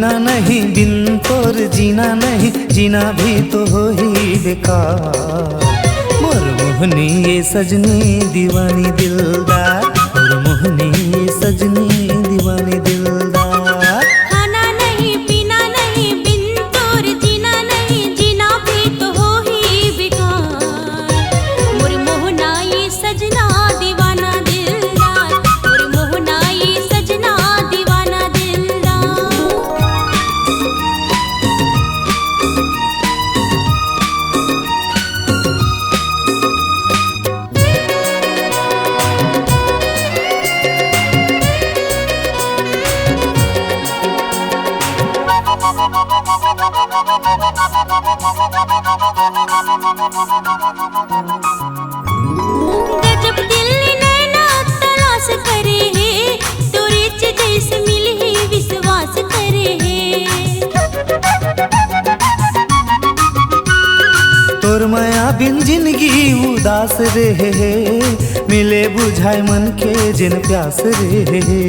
जीना नहीं बिन तोर जीना नहीं, जीना भी तो हो ही बेकार। मोर मोहनी ये सजनी दीवानी दिलदार, मोर मोहनी ये सजनी दीवानी दिलदार। खाना नहीं पीना नहीं बिन तोर जीना नहीं, जीना भी तो हो ही बेकार। मोर मोहना ये सजना दीवाना दिलदार, मोर मोहना ये सजना दीवाना दिलदार। गजब दिल नैना तलाश करे है, तोरे च जैसे मिले है विश्वास करे है। तोर माया बिन जिंदगी उदास रहे, मिले बुझाए मन के जिन प्यास रहे।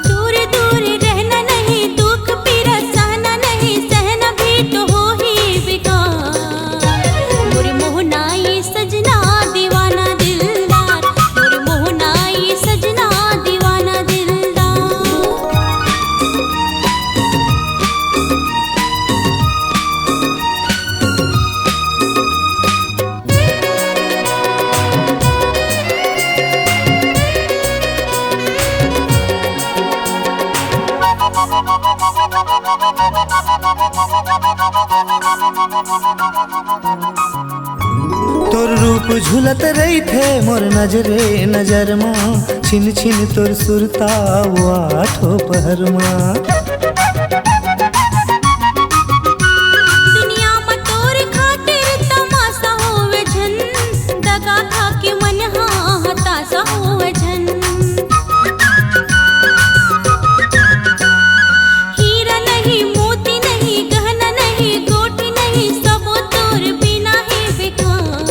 दूर दूर रहना नहीं, दुख पीड़ा सहना नहीं, सहना भी तो हो ही बेकार। मोर मोहना ये सजना दीवाना दिलदार, मोर मोहना ये सजना दीवाना दिलदार। तोर रूप झुलत रही थे मोर नजरे नजर माँ, छिन छिन तोर सुरता वो आठो पहर माँ। दुनिया में तोर खातिर तमाशा होवे झन, दगा खा के मन हाँ हताशा होवे झन। हीरा नहीं मोती नहीं गहना नहीं गोटी नहीं, सब तोर बिना ही बेकार।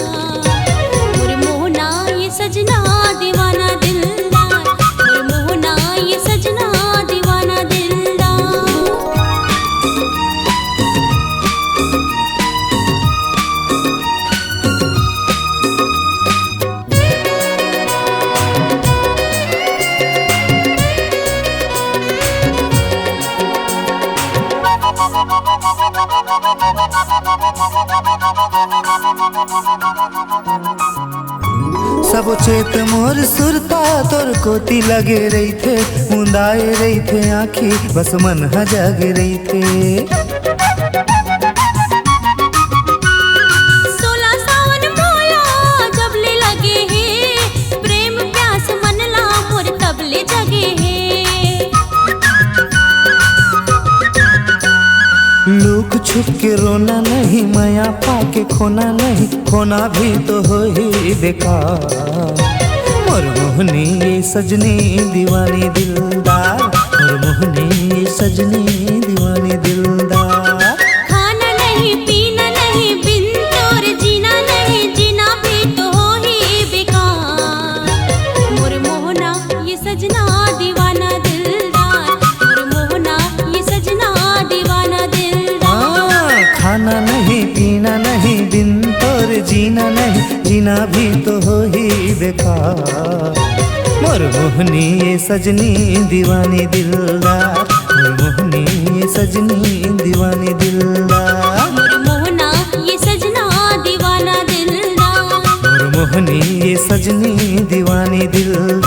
मोर मोहना ये सजना दीवाना दिलदार, मोर मोहना ये सजना दीवाना दिलदार। सब चेत मोर सुरता तोर कोती लगे रही थे, मुंदाए रही थे आँखी बस मन जग रही थे। 16 सावन मोला जब ले लगे है, प्रेम प्यास मन ला मोर तब ले जगे है। लुक छुप के रोना नहीं, माया पाके खोना नहीं, खोना भी तो हो ही बेकार। मोर मोहनी ये सजनी दीवानी दिलदार, मोर मोहनी ये सजनी दीवानी दिलदार। खाना नहीं पीना नहीं बिन तोर जीना नहीं, जीना भी तो हो ही बेकार। मोर मोहना ये सजना दीवाना दिलदार, मोर मोहना ये सजना दीवाना दिलदार। खाना नहीं पीना नहीं बिन तोर जीना नहीं, जीना भी तो हो ही बेकार। मोर मोहनी ये सजनी दीवानी दिलदार, मोर मोहनी ये सजनी दीवानी दिलदार। मोर मोहना ये सजना दीवाना दिलदार, मोर मोहनी ये सजनी दीवानी दिलदार।